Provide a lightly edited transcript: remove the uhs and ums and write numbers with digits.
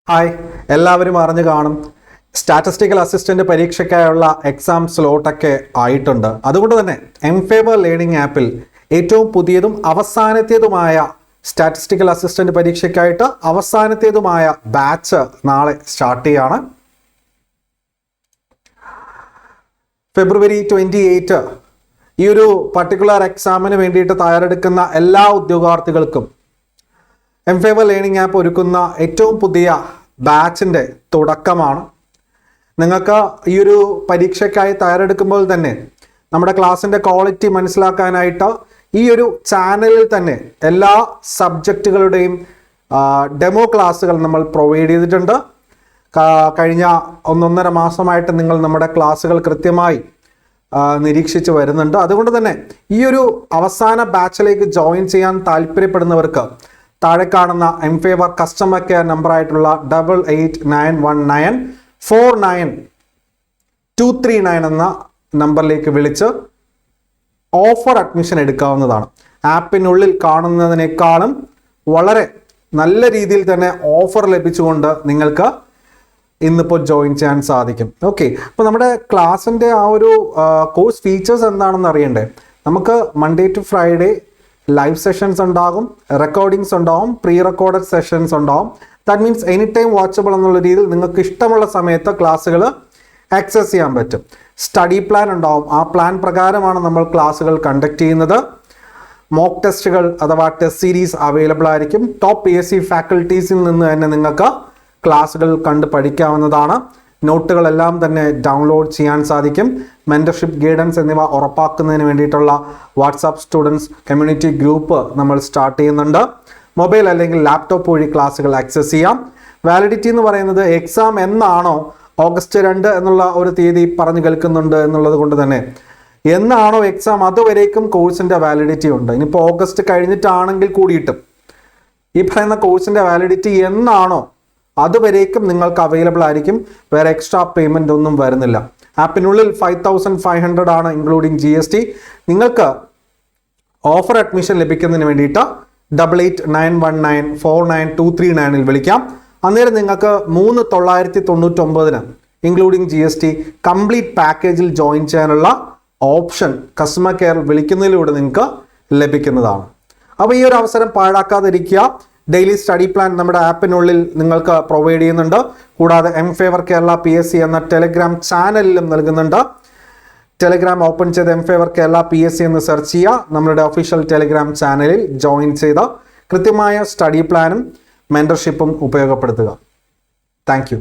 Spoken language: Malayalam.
ഹായ്, എല്ലാവരും അറിഞ്ഞു കാണും. സ്റ്റാറ്റിസ്റ്റിക്കൽ അസിസ്റ്റന്റ് പരീക്ഷയ്ക്കായുള്ള എക്സാം സ്ലോട്ടൊക്കെ ആയിട്ടുണ്ട്. അതുകൊണ്ട് തന്നെ എംഫേവർ ലേണിംഗ് ആപ്പിൽ ഏറ്റവും പുതിയതും അവസാനത്തേതുമായ സ്റ്റാറ്റിസ്റ്റിക്കൽ അസിസ്റ്റന്റ് പരീക്ഷയ്ക്കായിട്ട് അവസാനത്തേതുമായ ബാച്ച് നാളെ സ്റ്റാർട്ട് ചെയ്യാണ്. ഫെബ്രുവരി 28 ഈ ഒരു പർട്ടിക്കുലർ എക്സാമിന് വേണ്ടിയിട്ട് തയ്യാറെടുക്കുന്ന എല്ലാ ഉദ്യോഗാർത്ഥികൾക്കും എംഫേവർ ലേണിംഗ് ആപ്പ് ഒരുക്കുന്ന ഏറ്റവും പുതിയ ബാച്ചിൻ്റെ തുടക്കമാണ്. നിങ്ങൾക്ക് ഈ ഒരു പരീക്ഷയ്ക്കായി തയ്യാറെടുക്കുമ്പോൾ തന്നെ നമ്മുടെ ക്ലാസ്സിൻ്റെ ക്വാളിറ്റി മനസ്സിലാക്കാനായിട്ട് ഈ ഒരു ചാനലിൽ തന്നെ എല്ലാ സബ്ജക്റ്റുകളുടെയും ഡെമോ ക്ലാസ്സുകൾ നമ്മൾ പ്രൊവൈഡ് ചെയ്തിട്ടുണ്ട്. കഴിഞ്ഞ 1.5 മാസമായിട്ട് നിങ്ങൾ നമ്മുടെ ക്ലാസ്സുകൾ കൃത്യമായി നിരീക്ഷിച്ച് വരുന്നുണ്ട്. അതുകൊണ്ട് തന്നെ ഈ ഒരു അവസാന ബാച്ചിലേക്ക് ജോയിൻ ചെയ്യാൻ താല്പര്യപ്പെടുന്നവർക്ക് താഴെ കാണുന്ന എംഫേവർ കസ്റ്റമർ കെയർ നമ്പറായിട്ടുള്ള 8891949239 എന്ന നമ്പറിലേക്ക് വിളിച്ച് ഓഫർ അഡ്മിഷൻ എടുക്കാവുന്നതാണ്. ആപ്പിനുള്ളിൽ കാണുന്നതിനേക്കാളും വളരെ നല്ല രീതിയിൽ തന്നെ ഓഫർ ലഭിച്ചുകൊണ്ട് നിങ്ങൾക്ക് ഇന്നിപ്പോൾ ജോയിൻ ചെയ്യാൻ സാധിക്കും. ഓക്കെ, അപ്പോൾ നമ്മുടെ ക്ലാസ്സിൻ്റെ ആ ഒരു കോഴ്സ് ഫീച്ചേഴ്സ് എന്താണെന്ന് അറിയണ്ടേ? നമുക്ക് Monday to Friday live sessions ഉണ്ടാകും, റെക്കോർഡിങ്സ് ഉണ്ടാകും, പ്രീ റെക്കോർഡഡ് സെഷൻസ് ഉണ്ടാകും. That means any time watchable എന്നുള്ള രീതിയിൽ നിങ്ങൾക്ക് ഇഷ്ടമുള്ള സമയത്ത് ക്ലാസ്സുകൾ ആക്സസ് ചെയ്യാൻ പറ്റും. സ്റ്റഡി പ്ലാൻ ഉണ്ടാവും, ആ പ്ലാൻ പ്രകാരമാണ് നമ്മൾ ക്ലാസ്സുകൾ കണ്ടക്ട് ചെയ്യുന്നത്. മോക്ക് ടെസ്റ്റുകൾ അഥവാ ടെസ്റ്റ് സീരീസ് അവൈലബിൾ ആയിരിക്കും. ടോപ്പ് PSC ഫാക്കൽറ്റീസിൽ നിന്ന് തന്നെ നിങ്ങൾക്ക് ക്ലാസ്സുകൾ കണ്ട് പഠിക്കാവുന്നതാണ്. നോട്ടുകളെല്ലാം തന്നെ ഡൗൺലോഡ് ചെയ്യാൻ സാധിക്കും. മെൻറ്റർഷിപ്പ്, ഗൈഡൻസ് എന്നിവ ഉറപ്പാക്കുന്നതിന് വേണ്ടിയിട്ടുള്ള വാട്സാപ്പ് സ്റ്റുഡൻസ് കമ്മ്യൂണിറ്റി ഗ്രൂപ്പ് നമ്മൾ സ്റ്റാർട്ട് ചെയ്യുന്നുണ്ട്. മൊബൈൽ അല്ലെങ്കിൽ ലാപ്ടോപ്പ് വഴി ക്ലാസ്സുകൾ ആക്സസ് ചെയ്യാം. വാലിഡിറ്റി എന്ന് പറയുന്നത് എക്സാം എന്നാണോ, ഓഗസ്റ്റ് 2 എന്നുള്ള ഒരു തീയതി പറഞ്ഞു കേൾക്കുന്നുണ്ട് എന്നുള്ളത് കൊണ്ട് തന്നെ എന്നാണോ എക്സാം അതുവരേക്കും കോഴ്സിൻ്റെ വാലിഡിറ്റി ഉണ്ട്. ഇനിയിപ്പോൾ ഓഗസ്റ്റ് കഴിഞ്ഞിട്ടാണെങ്കിൽ കൂടിയിട്ടും ഈ പറയുന്ന കോഴ്സിൻ്റെ വാലിഡിറ്റി എന്നാണോ അതുവരേക്കും നിങ്ങൾക്ക് അവൈലബിൾ ആയിരിക്കും. വേറെ എക്സ്ട്രാ പേയ്മെൻ്റ് ഒന്നും വരുന്നില്ല. ആപ്പിനുള്ളിൽ 5500 ആണ് ഇൻക്ലൂഡിങ് GST. നിങ്ങൾക്ക് ഓഫർ അഡ്മിഷൻ ലഭിക്കുന്നതിന് വേണ്ടിയിട്ട് 8891949239 വിളിക്കാം. അന്നേരം നിങ്ങൾക്ക് 3999 ഇൻക്ലൂഡിങ് GST കംപ്ലീറ്റ് പാക്കേജിൽ ജോയിൻ ചെയ്യാനുള്ള ഓപ്ഷൻ കസ്റ്റമർ കെയർ വിളിക്കുന്നതിലൂടെ നിങ്ങൾക്ക് ലഭിക്കുന്നതാണ്. അപ്പോൾ ഈ ഒരു അവസരം പാഴാക്കാതിരിക്കുക. ഡെയിലി സ്റ്റഡി പ്ലാൻ നമ്മുടെ ആപ്പിനുള്ളിൽ നിങ്ങൾക്ക് പ്രൊവൈഡ് ചെയ്യുന്നുണ്ട്. കൂടാതെ എംഫേവർ കേരള PSC എന്ന ടെലഗ്രാം ചാനലിലും നൽകുന്നുണ്ട്. ടെലഗ്രാം ഓപ്പൺ ചെയ്ത് എംഫേവർ കേരള PSC എന്ന് സെർച്ച് ചെയ്യുക. നമ്മളുടെ ഒഫീഷ്യൽ ടെലഗ്രാം ചാനലിൽ ജോയിൻ ചെയ്ത് കൃത്യമായ സ്റ്റഡി പ്ലാനും മെൻറ്റർഷിപ്പും ഉപയോഗപ്പെടുത്തുക. Thank U.